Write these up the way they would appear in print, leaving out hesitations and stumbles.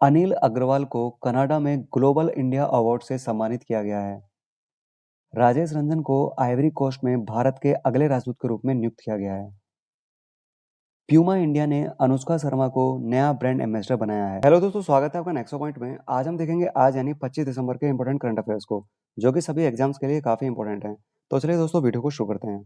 अनिल अग्रवाल को कनाडा में global India award से सम्मानित किया गया है। राजेश रंजन को आइवरी कोस्ट में भारत के अगले राजदूत के रूप में नियुक्त किया गया है। प्यूमा इंडिया ने अनुष्का शर्मा को नया ब्रांड एम्बेसडर बनाया है। हेलो दोस्तों, स्वागत है आपका नेक्स्ट पॉइंट में। आज हम देखेंगे आज यानी 25 दिसंबर के इंपॉर्टेंट करंट अफेयर्स को, जो कि सभी एग्जाम्स के लिए काफी इंपॉर्टेंट हैं। तो चलिए दोस्तों, वीडियो को शुरू करते हैं।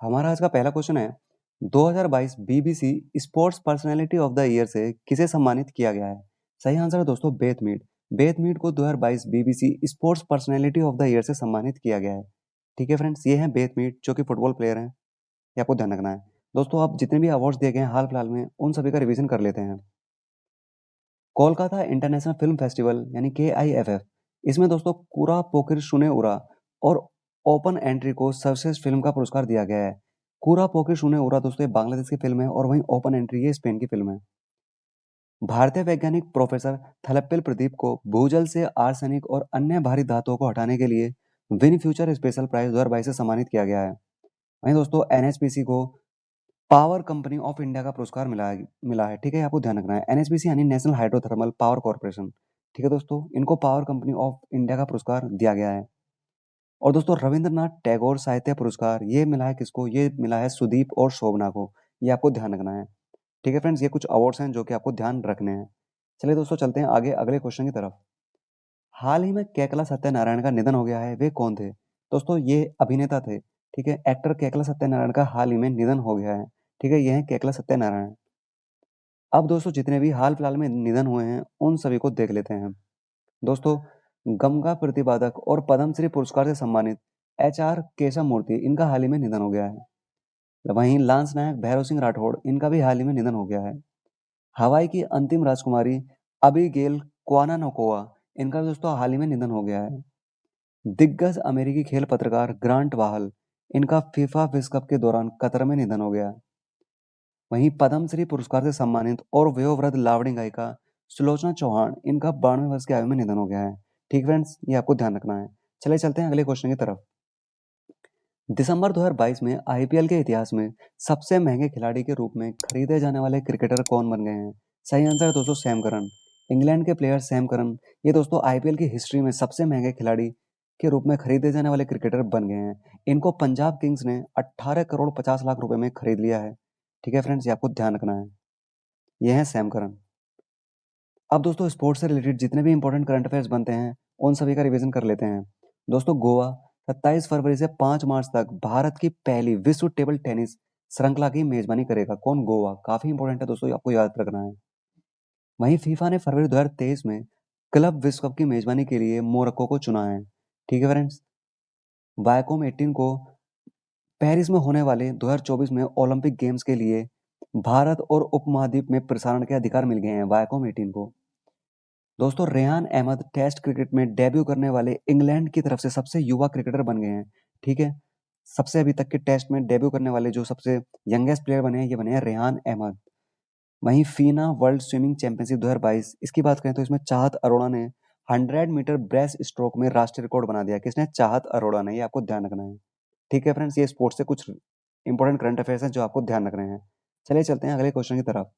हमारा आज का पहला क्वेश्चन है, 2022 BBC sports personality of the year से किसे सम्मानित किया गया है? सही आंसर है दोस्तों बेथ मीड। बेथ मीड को 2022 BBC sports personality of the year से सम्मानित किया गया है। ठीक है फ्रेंड्स, ये हैं बेथ मीड, जो कि फुटबॉल प्लेयर हैं। ये आपको ध्यान रखना है। दोस्तों, आप जितने भी अवार्ड्स दिए गए हैं हाल फिलहाल में, उन सभी का रिवीजन कर लेते हैं। कोलकाता इंटरनेशनल फिल्म फेस्टिवल यानी KIFF, इसमें दोस्तों कुरा पोकिर शुने उरा और ओपन एंट्री को सर्वश्रेष्ठ फिल्म का पुरस्कार दिया गया है। कुरा पोकिर शुने उरा दोस्तों ये बांग्लादेश की फिल्म है और वहीं ओपन एंट्री ये स्पेन की फिल्म है। भारतीय वैज्ञानिक प्रोफेसर थलप्पेल प्रदीप को भूजल से आर्सेनिक और अन्य भारी धातुओं को हटाने के लिए विन फ्यूचर स्पेशल प्राइज 2022 से सम्मानित किया गया है। वहीं दोस्तों NHPC को पावर कंपनी ऑफ इंडिया का पुरस्कार मिला है। ठीक है, आपको ध्यान रखना है। NHPC यानी नेशनल हाइड्रोथर्मल पावर कॉर्पोरेशन। ठीक है दोस्तों, इनको पावर कंपनी ऑफ इंडिया का पुरस्कार दिया गया है। और दोस्तों रविंद्रनाथ टैगोर साहित्य पुरस्कार ये मिला है किसको? ये मिला है सुदीप और शोभना को। ये आपको ध्यान रखना है। ठीक है फ्रेंड्स, ये कुछ अवार्ड्स हैं जो कि आपको ध्यान रखने हैं। चलिए दोस्तों, चलते हैं आगे अगले क्वेश्चन की तरफ। हाल ही में केकला सत्यनारायण का निधन हो गया है। वे कौन थे? दोस्तों ये अभिनेता थे। ठीक है, एक्टर केकला सत्यनारायण का हाल ही में निधन हो गया है। ठीक है, ये है केकला सत्यनारायण। अब दोस्तों जितने भी हाल फिलहाल में निधन हुए हैं उन सभी को देख लेते हैं। दोस्तों, गंगा प्रतिपादक और पद्मश्री पुरस्कार से सम्मानित HR केशवमूर्ति, इनका हाल ही में निधन हो गया है। वहीं लांस नायक भैरव सिंह राठौड़, इनका भी हाल ही में निधन हो गया है। हवाई की अंतिम राजकुमारी अबिगेल क्वानानोकोआ, इनका भी दोस्तों हाल ही में निधन हो गया है। दिग्गज अमेरिकी खेल पत्रकार ग्रांट वाहल, इनका फीफा विश्व कप के दौरान कतर में निधन हो गया। वहीं पद्मश्री पुरस्कार से सम्मानित और वयोवृद्ध लावणी गायिका सुलोचना चौहान, इनका 92 वर्ष की आयु में निधन हो गया है। ठीक फ्रेंड्स, ये आपको ध्यान रखना है। चलिए चलते हैं अगले क्वेश्चन की तरफ। दिसंबर 2022 में IPL के इतिहास में सबसे महंगे खिलाड़ी के रूप में खरीदे जाने वाले क्रिकेटर कौन बन गए हैं? सही आंसर है दोस्तों सैम करन। इंग्लैंड के प्लेयर सैम करन, ये दोस्तों IPL की हिस्ट्री में सबसे महंगे खिलाड़ी के रूप में खरीदे जाने वाले क्रिकेटर बन गए हैं। इनको पंजाब किंग्स ने 18 करोड़ 50 लाख रुपए में खरीद लिया है। ठीक है फ्रेंड्स, ये आपको ध्यान रखना है। ये है सैम करन। अब दोस्तों स्पोर्ट्स से रिलेटेड जितने भी इंपॉर्टेंट करंट अफेयर्स बनते हैं उन सभी का रिवीजन कर लेते हैं। दोस्तों गोवा 27 फरवरी से 5 मार्च तक भारत की पहली विश्व टेबल टेनिस श्रृंखला की मेजबानी करेगा। कौन? गोवा। काफी इंपॉर्टेंट है दोस्तों, ये आपको याद रखना है। वहीं फीफा ने फरवरी 2023 में क्लब विश्व कप की मेजबानी के लिए मोरक्को को चुना है। ठीक है फ्रेंड्स, वायकोम 18 को पेरिस में होने वाले 2024 में ओलंपिक गेम्स के लिए भारत और उपमहाद्वीप में प्रसारण के अधिकार मिल गए हैं वायकोम 18 को। दोस्तों रेहान अहमद टेस्ट क्रिकेट में डेब्यू करने वाले इंग्लैंड की तरफ से सबसे युवा क्रिकेटर बन गए हैं। ठीक है, सबसे अभी तक के टेस्ट में डेब्यू करने वाले जो सबसे यंगेस्ट प्लेयर बने हैं ये बने हैं रेहान अहमद। वहीं फीना वर्ल्ड स्विमिंग चैंपियनशिप 2022 इसकी बात करें तो इसमें चाहत अरोड़ा ने 100 मीटर ब्रेस्ट स्ट्रोक में राष्ट्रीय रिकॉर्ड बना दिया। किसने? चाहत अरोड़ा ने। ये आपको ध्यान रखना है। ठीक है फ्रेंड्स, ये स्पोर्ट्स से कुछ इंपॉर्टेंट करंट अफेयर्स हैं जो आपको ध्यान रखने हैं। चलिए चलते हैं अगले क्वेश्चन की तरफ।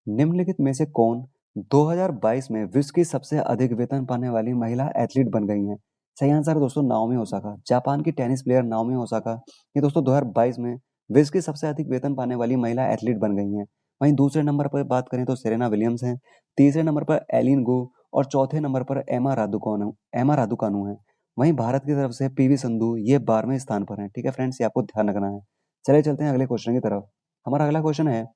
निम्नलिखित में से कौन 2022 में विश्व की सबसे अधिक वेतन पाने वाली महिला एथलीट बन गई हैं? सही आंसर है दोस्तों नाओमी ओसाका। जापान की टेनिस प्लेयर नाओमी ओसाका ये दोस्तों 2022 में विश्व की सबसे अधिक वेतन पाने वाली महिला एथलीट बन गई हैं। वहीं दूसरे नंबर पर बात करें तो सेरेना विलियम्स हैं, तीसरे नंबर पर एलिन गो और चौथे नंबर पर एमा रादुकानु है। वहीं भारत की तरफ से PV संधू ये 12वें स्थान पर हैं। ठीक है फ्रेंड्स, ये आपको ध्यान रखना है। चलिए चलते हैं अगले क्वेश्चन की तरफ। हमारा अगला क्वेश्चन है,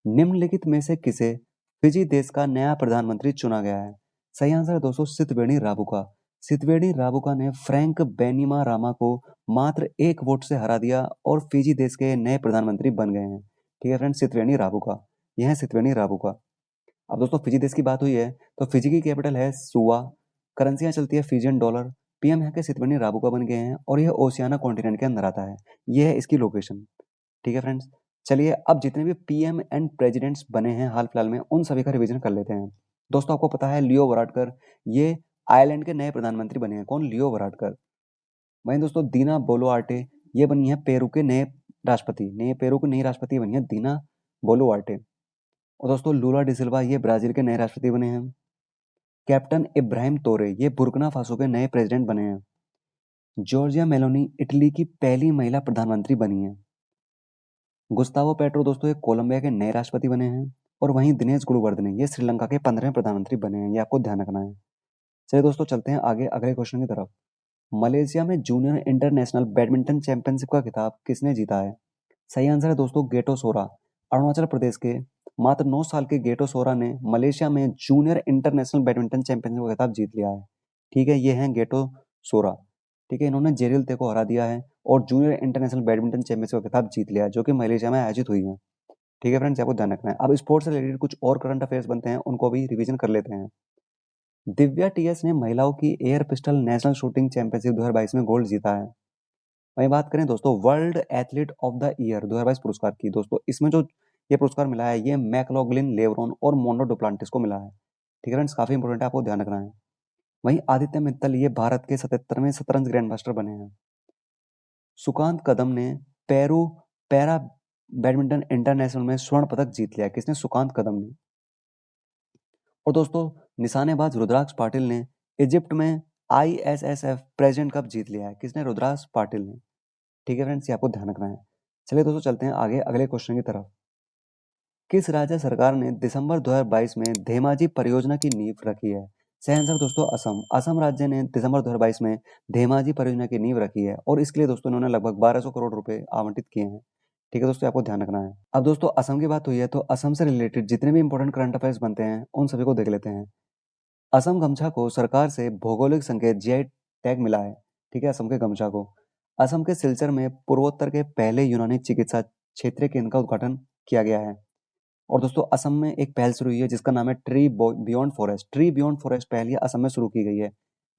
निम्नलिखित में से किसे फिजी देश का नया प्रधानमंत्री चुना गया है? सही आंसर है दोस्तों सितवेणी राबुका। सितवेणी राबुका ने फ्रैंक बैनिमारामा को मात्र 1 वोट से हरा दिया और फिजी देश के नए प्रधानमंत्री बन गए हैं। ठीक है फ्रेंड्स, सितवेणी राबुका। यह है सितवेणी राबुका। अब दोस्तों फिजी देश की बात हुई है तो फिजी की कैपिटल है सुवा, करेंसियां चलती है फिजियन डॉलर। PM यहाँ के सितवेणी राबुका बन गए हैं और यह ओशियाना कॉन्टिनेंट के अंदर आता है। यह है इसकी लोकेशन। ठीक है फ्रेंड्स, चलिए अब जितने भी PM एंड प्रेसिडेंट्स बने हैं हाल फिलहाल में उन सभी का रिवीजन कर लेते हैं। दोस्तों आपको पता है लियो वराडकर ये आयरलैंड के नए प्रधानमंत्री बने हैं। कौन? लियो वराडकर। वहीं दोस्तों दीना बोलोआर्टे ये बनी है पेरू के नए राष्ट्रपति। पेरू की नई राष्ट्रपति बनी है दीना बोलोआर्टे। और दोस्तों लूला डिसिल्वा ये ब्राजील के नए राष्ट्रपति बने हैं। कैप्टन इब्राहिम तोरे ये बुर्किना फासो के नए प्रेसिडेंट बने हैं। जॉर्जिया मेलोनी इटली की पहली महिला प्रधानमंत्री बनी है। गुस्तावो पेट्रो दोस्तों ये कोलंबिया के नए राष्ट्रपति बने हैं। और वहीं दिनेश गुणवर्धने ये श्रीलंका के 15वें प्रधानमंत्री बने हैं, ये आपको ध्यान रखना है। चलिए दोस्तों चलते हैं आगे अगले क्वेश्चन की तरफ। मलेशिया में जूनियर इंटरनेशनल बैडमिंटन चैंपियनशिप का खिताब किसने जीता है? सही आंसर है दोस्तों गेटो सोरा। अरुणाचल प्रदेश के मात्र 9 साल के गेटो सोरा ने मलेशिया में जूनियर इंटरनेशनल बैडमिंटन चैंपियनशिप का खिताब जीत लिया है। ठीक है, ये हैं गेटो सोरा। ठीक है, इन्होंने जेरिल ते को हरा दिया है और जूनियर इंटरनेशनल बैडमिंटन चैंपियनशिप का खिताब जीत लिया है, जो कि मलेशिया में आयोजित हुई है। ठीक है फ्रेंड्स, आपको ध्यान रखना है। अब स्पोर्ट्स से रिलेटेड कुछ और करंट अफेयर्स बनते हैं, उनको भी रिवीजन कर लेते हैं। दिव्या टीएस ने महिलाओं की air pistol national shooting championship 2022 में गोल्ड जीता है। वहीं बात करें दोस्तों world athlete of the year 2022 पुरस्कार की, दोस्तों इसमें जो ये पुरस्कार मिला है ये मैकलॉगलिन लेब्रॉन और मोंडो डुप्लांटिस को मिला है। ठीक है फ्रेंड्स, काफी इंपॉर्टेंट है, आपको ध्यान रखना है। वहीं आदित्य मित्तल ये भारत के 77वें शतरंज ग्रैंड मास्टर बने हैं। सुकांत कदम ने पेरू पैरा बैडमिंटन इंटरनेशनल में स्वर्ण पदक जीत लिया है। किसने? सुकांत कदम ने। और दोस्तों निशानेबाज रुद्राक्ष पाटिल ने इजिप्ट में ISSF प्रेसिडेंट कप जीत लिया है। किसने? रुद्राक्ष पाटिल ने। ठीक है फ्रेंड्स, ये आपको ध्यान रखना है। चलिए दोस्तों चलते हैं आगे अगले क्वेश्चन की तरफ। किस राज्य सरकार ने दिसंबर 2022 में धेमाजी परियोजना की नींव रखी है? सही आंसर दोस्तों असम। असम राज्य ने दिसंबर 2022 में धेमाजी परियोजना की नींव रखी है और इसके लिए दोस्तों इन्होंने लगभग 1200 करोड़ रुपए आवंटित किए हैं। ठीक है दोस्तों, आपको ध्यान रखना है। अब दोस्तों असम की बात हुई है तो असम से रिलेटेड जितने भी इंपॉर्टेंट करंट अफेयर्स बनते हैं उन सभी को देख लेते हैं। असम गमछा को सरकार से भौगोलिक संकेत GI टैग मिला है। ठीक है, असम के गमछा को। असम के सिलचर में पूर्वोत्तर के पहले यूनानी चिकित्सा क्षेत्रीय केंद्र का उद्घाटन किया गया है। और दोस्तों असम में एक पहल शुरू हुई है जिसका नाम है tree beyond forest. Tree beyond forest पहल ये असम में शुरू की गई है।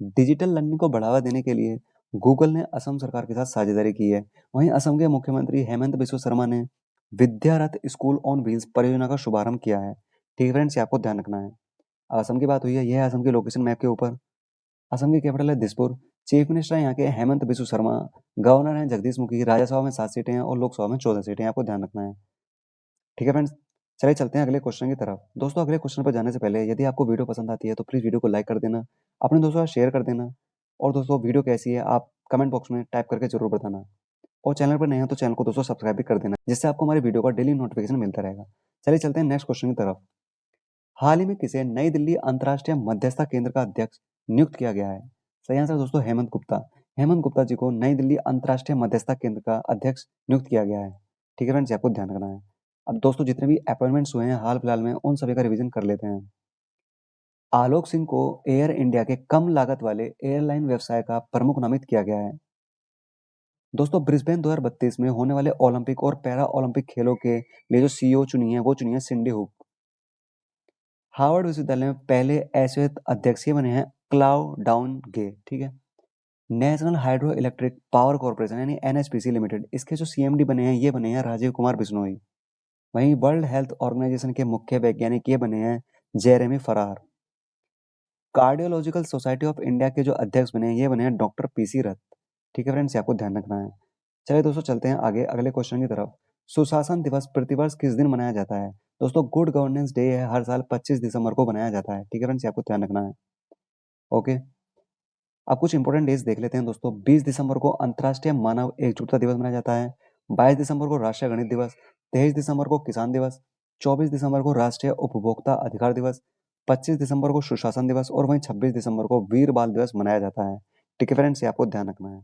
डिजिटल लर्निंग को बढ़ावा देने के लिए गूगल ने असम सरकार के साथ साझेदारी की है। वहीं असम के मुख्यमंत्री हेमंत बिस्व शर्मा ने विद्यारथ स्कूल ऑन व्हील्स परियोजना का शुभारंभ किया है। ठीक है फ्रेंड्स, ये आपको ध्यान रखना है। असम की बात हुई है, यह है असम की लोकेशन मैप के ऊपर। असम की कैपिटल है दिसपुर। चीफ मिनिस्टर है यहाँ के हेमंत बिस्व शर्मा। गवर्नर है जगदीश मुखी। राज्यसभा में 7 सीटें हैं और लोकसभा में 14 सीटें हैं, आपको ध्यान रखना है। ठीक है फ्रेंड्स, चलिए चलते हैं अगले क्वेश्चन की तरफ। दोस्तों अगले क्वेश्चन पर जाने से पहले यदि आपको वीडियो पसंद आती है तो प्लीज़ वीडियो को लाइक कर देना, अपने दोस्तों के साथ शेयर कर देना और दोस्तों वीडियो कैसी है आप कमेंट बॉक्स में टाइप करके जरूर बताना। और चैनल पर नए हो तो चैनल को दोस्तों सब्सक्राइब भी कर देना, जिससे आपको हमारी वीडियो का डेली नोटिफिकेशन मिलता रहेगा। चलिए चलते हैं नेक्स्ट क्वेश्चन की तरफ। हाल ही में किसे नई दिल्ली अंतर्राष्ट्रीय मध्यस्थता केंद्र का अध्यक्ष नियुक्त किया गया है? सही आंसर दोस्तों हेमंत गुप्ता। हेमंत गुप्ता जी को नई दिल्ली अंतर्राष्ट्रीय मध्यस्थता केंद्र का अध्यक्ष नियुक्त किया गया है। ठीक है फ्रेंड्स, आपको ध्यान रखना है। अब दोस्तों जितने भी अपॉइंटमेंट्स हुए हैं हाल फिलहाल में उन सभी का रिवीजन कर लेते हैं। आलोक सिंह को एयर इंडिया के कम लागत वाले एयरलाइन व्यवसाय का प्रमुख नामित किया गया है। दोस्तों ब्रिस्बेन 2032 में होने वाले ओलंपिक और पैरा ओलंपिक खेलों के लिए जो CEO चुनी है वो चुनी है सिंडी हुक। हार्वर्ड विश्वविद्यालय में पहले ऐश्वेत अध्यक्ष ये बने हैं क्लाउ डाउन गे। ठीक है, national hydro electric power corporation यानी NHPC लिमिटेड, इसके जो CMD बने हैं ये बने हैं राजीव कुमार बिश्नोई। वहीं वर्ल्ड हेल्थ ऑर्गेनाइजेशन के मुख्य वैज्ञानिक ये बने हैं जेरेमी फरार। कार्डियोलॉजिकल सोसाइटी ऑफ इंडिया के जो अध्यक्ष बने हैं ये बने हैं डॉक्टर PC रथ। ठीक है फ्रेंड्स, आपको ध्यान रखना है। चलिए दोस्तों चलते हैं आगे अगले क्वेश्चन की तरफ। सुशासन दिवस प्रतिवर्ष किस दिन मनाया जाता है? दोस्तों गुड गवर्नेंस डे है, हर साल 25 दिसंबर को मनाया जाता है। ठीक है फ्रेंड्स, आपको ध्यान रखना है। ओके, अब कुछ इंपॉर्टेंट डेज देख लेते हैं दोस्तों। 20 दिसंबर को अंतर्राष्ट्रीय मानव एकजुटता दिवस मनाया जाता है। 22 दिसंबर को राष्ट्रीय गणित दिवस। 23 दिसंबर को किसान दिवस। 24 दिसंबर को राष्ट्रीय उपभोक्ता अधिकार दिवस। 25 दिसंबर को सुशासन दिवस और वहीं 26 दिसंबर को वीर बाल दिवस मनाया जाता है। ठीक है फ्रेंड्स, ये आपको ध्यान रखना है।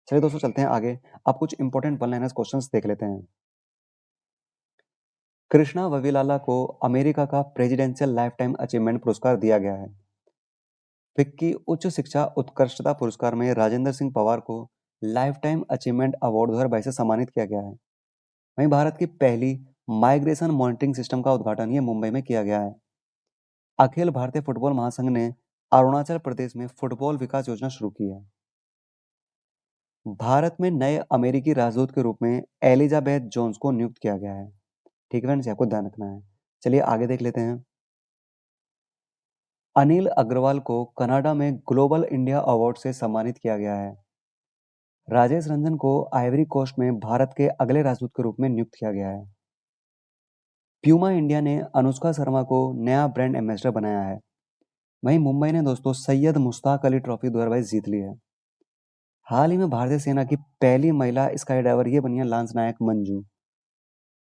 चलिए दोस्तों चलते हैं आगे। अब कुछ इंपॉर्टेंट वन लाइनर्स क्वेश्चंस देख लेते हैं। कृष्णा वविलाला को अमेरिका का प्रेसिडेंशियल लाइफ टाइम अचीवमेंट पुरस्कार दिया गया है। फिक्की उच्च शिक्षा उत्कृष्टता पुरस्कार में राजेंद्र सिंह पवार को लाइफ टाइम अचीवमेंट अवार्ड 2022 से सम्मानित किया गया है। वहीं भारत की पहली माइग्रेशन मॉनिटरिंग सिस्टम का उद्घाटन ये मुंबई में किया गया है। अखिल भारतीय फुटबॉल महासंघ ने अरुणाचल प्रदेश में फुटबॉल विकास योजना शुरू की है। भारत में नए अमेरिकी राजदूत के रूप में एलिजाबेथ जोन्स को नियुक्त किया गया है। ठीक है फ्रेंड्स, आपको ध्यान रखना है। चलिए आगे देख लेते हैं। अनिल अग्रवाल को कनाडा में ग्लोबल इंडिया अवार्ड से सम्मानित किया गया है। राजेश रंजन को आइवरी कोस्ट में भारत के अगले राजदूत के रूप में नियुक्त किया गया है। प्यूमा इंडिया ने अनुष्का शर्मा को नया ब्रांड एम्बेसडर बनाया है। वहीं मुंबई ने दोस्तों सैयद मुश्ताक अली ट्रॉफी 2022 जीत ली है। हाल ही में भारतीय सेना की पहली महिला स्काई डाइवर ये बनी है लांस नायक मंजू।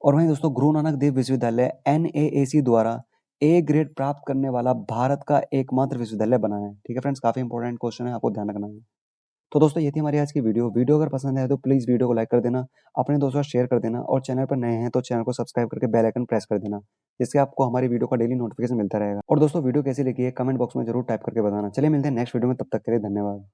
और वहीं दोस्तों गुरु नानक देव विश्वविद्यालय NAAC द्वारा A ग्रेड प्राप्त करने वाला भारत का एकमात्र विश्वविद्यालय बना है। ठीक है फ्रेंड्स, काफी इंपॉर्टेंट क्वेश्चन है, आपको ध्यान रखना है। तो दोस्तों ये थी हमारी आज की वीडियो अगर पसंद आए तो प्लीज़ वीडियो को लाइक कर देना, अपने दोस्तों के साथ शेयर कर देना और चैनल पर नए हैं तो चैनल को सब्सक्राइब करके बेल आइकन प्रेस कर देना, जिससे आपको हमारी वीडियो का डेली नोटिफिकेशन मिलता रहेगा। और दोस्तों वीडियो कैसी लगी है कमेंट बॉक्स में जरूर टाइप करके बताना। चलिए मिलते हैं नेक्स्ट वीडियो में, तब तक के लिए धन्यवाद।